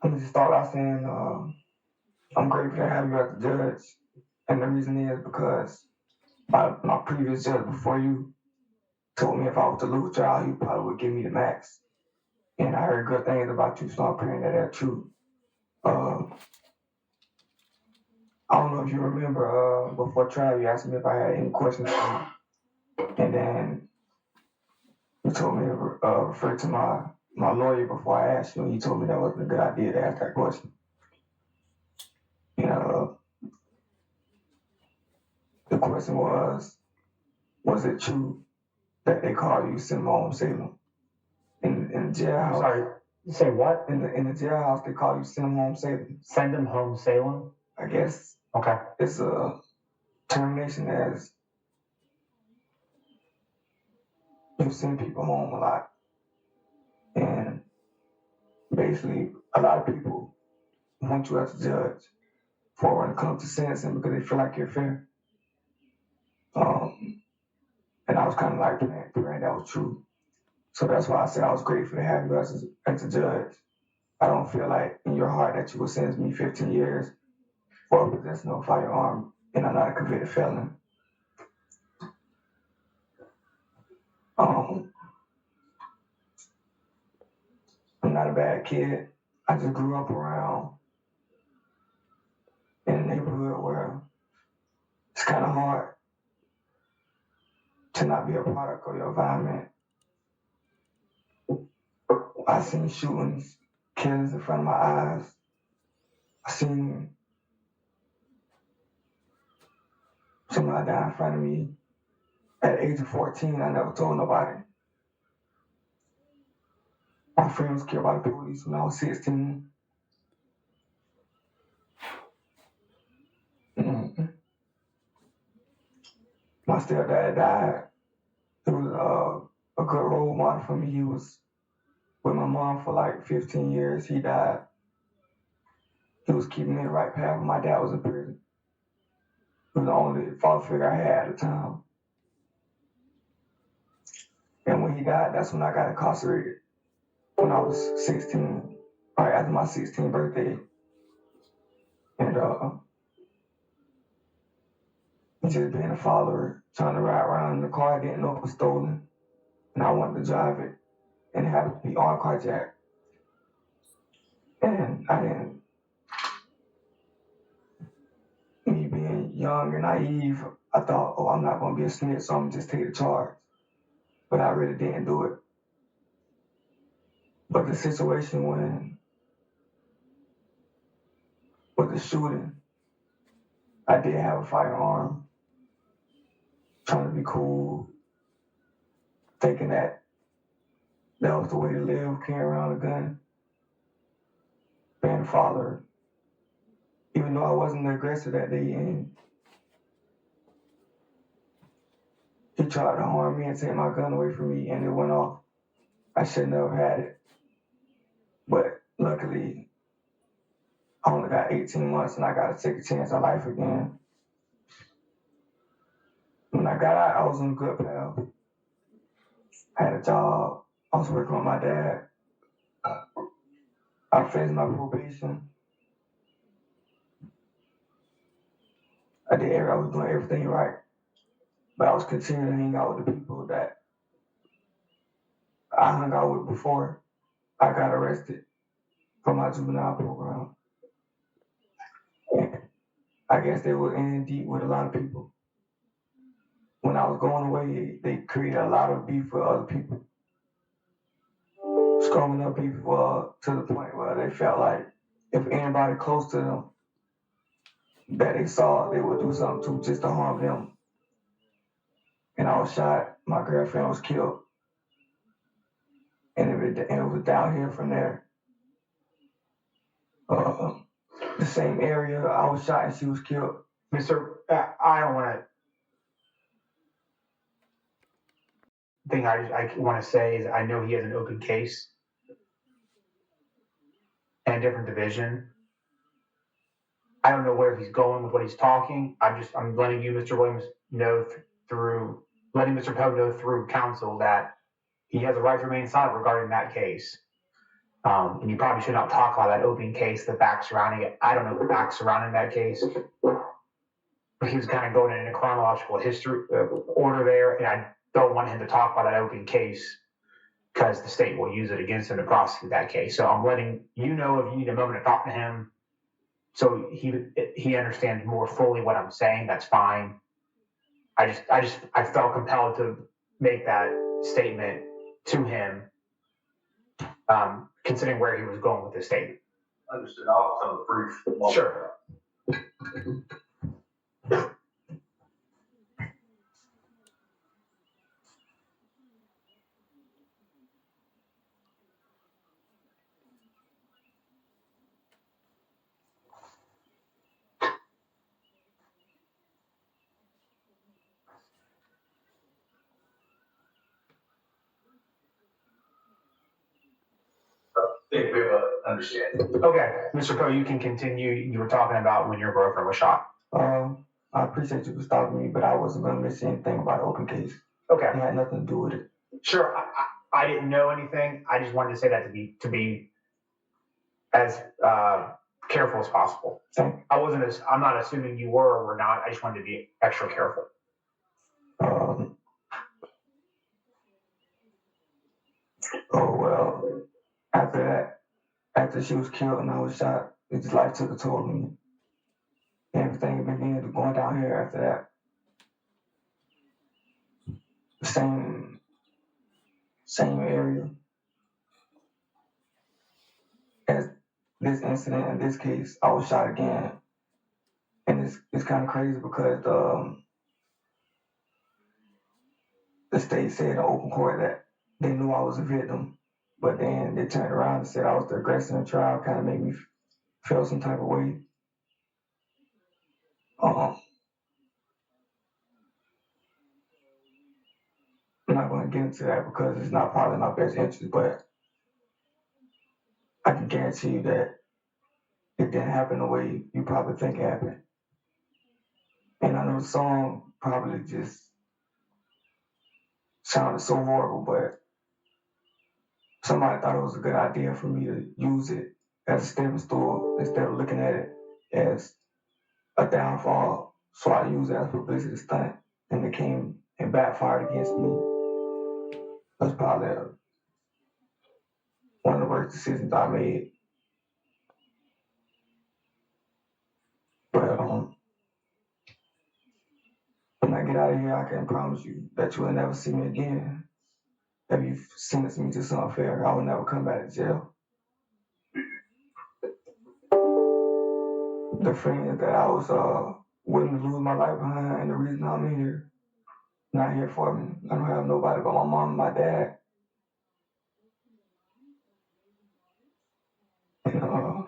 I'm gonna just start by saying I'm grateful to have you as a judge, and the reason is because my previous judge before you told me if I was to lose trial, he probably would give me the max. And I heard good things about you, so I'm praying that that's true. Uh, I don't know if you remember before trial, you asked me if I had any questions for you, and then you told me to refer to my lawyer before I asked you, and you told me that wasn't a good idea to ask that question. You know, the question was it true that they call you Simone Salem in the jailhouse? Sorry, you say what? In the jailhouse, they call you Simone Salem. Send him home, Salem? I guess Okay. it's a termination as you send people home a lot. And basically, a lot of people want you as a judge for when it comes to sentencing because they feel like you're fair. And I was kind of like praying that was true. So that's why I said I was grateful to have you as a judge. I don't feel like in your heart that you would sentence me 15 years for possessing of a firearm and I'm not a convicted felon. Um, I'm not a bad kid. I just grew up around in a neighborhood where it's kind of hard to not be a product of your environment. I seen shootings, killings in front of my eyes. I seen somebody die in front of me. At the age of 14, I never told nobody. My friend was killed by the police when I was 16. Mm-hmm. My stepdad died. He was a good role model for me. He was with my mom for like 15 years. He died. He was keeping me in the right path when my dad was in prison. He was the only father figure I had at the time. And when he died, that's when I got incarcerated. When I was 16, right after my 16th birthday. And just being a follower, trying to ride around in the car I didn't know it was stolen. And I wanted to drive it. And it happened to be armed carjacked. And I didn't, me being young and naive, I thought, oh, I'm not going to be a snitch, so I'm going to just take the charge. But I really didn't do it. But the situation with the shooting, I did have a firearm, trying to be cool, thinking that was the way to live, carrying around a gun, being a father. Even though I wasn't the aggressor that day, and he tried to harm me and take my gun away from me, and it went off. I should never had it. But luckily, I only got 18 months and I got a second chance at life again. When I got out, I was on a good path. I had a job. I was working with my dad. I finished my probation. I was doing everything right. But I was continuing to hang out with the people that I hung out with before I got arrested for my juvenile program. And I guess they were in deep with a lot of people. When I was going away, they created a lot of beef with other people. Strong enough beef to the point where they felt like if anybody close to them that they saw, they would do something to just to harm them. And I was shot. My girlfriend was killed. And it was down here from there. The same area I was shot and she was killed. Mr. I don't want to. Thing I want to say is I know he has an open case and a different division. I don't know where he's going with what he's talking. I'm letting you, Mr. Williams, know through letting Mr. Poe know through counsel that he has a right to remain silent regarding that case. And you probably should not talk about that open case, the facts surrounding it. I don't know the facts surrounding that case. He was kind of going in a chronological history order there, and I don't want him to talk about that open case because the state will use it against him to prosecute that case. So I'm letting you know if you need a moment to talk to him, so he understands more fully what I'm saying. That's fine. I felt compelled to make that statement to him, considering where he was going with the statement. Understood. I'll have a brief. Sure. I think we have an understanding. Okay, Mr. Poe, you can continue. You were talking about when your girlfriend was shot. I appreciate you for stopping me, but I wasn't going to mention anything about the open case. Okay. It had nothing to do with it. Sure. I didn't know anything. I just wanted to say that to be as careful as possible. Thank I'm not assuming you were or were not. I just wanted to be extra careful. Oh, well, after she was killed and I was shot, it just life took a toll on me. Everything began going down here after that. Same area as this incident in this case. I was shot again, and it's kind of crazy because the state said in open court that they knew I was a victim, but then they turned around and said I was the aggressor in the trial. Kind of made me feel some type of way. I'm not going to get into that because it's not probably in my best interest, but I can guarantee you that it didn't happen the way you probably think it happened. And I know the song probably just sounded so horrible, but somebody thought it was a good idea for me to use it as a stepping stone instead of looking at it as a downfall. So I used it as a publicity stunt, and it came and backfired against me. That's probably one of the worst decisions I made. But when I get out of here, I can promise you that you will never see me again. If you sentence me to something fair, I will never come back to jail. The friends that I was willing to lose my life behind, and the reason I'm here, not here for me. I don't have nobody but my mom and my dad. And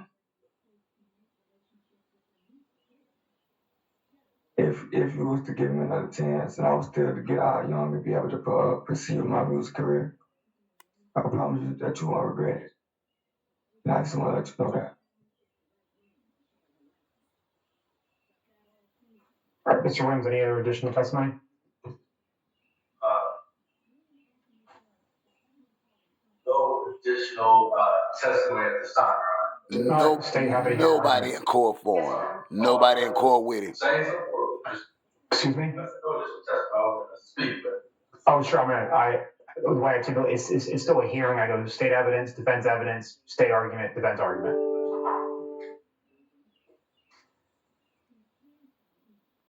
if you was to give me another chance, and I was still to get out young and be able to pursue my music career, I promise you that you won't regret it. And I just want to let you know that. All right, Mr. Williams, any other additional testimony? No additional testimony at this time. Nobody in court for him. Nobody in court with him. Saying something? Excuse me? No additional testimony. I was going to speak, but. Oh, sure. The way I typically, it's still a hearing. I go to state evidence, defense evidence, state argument, defense argument.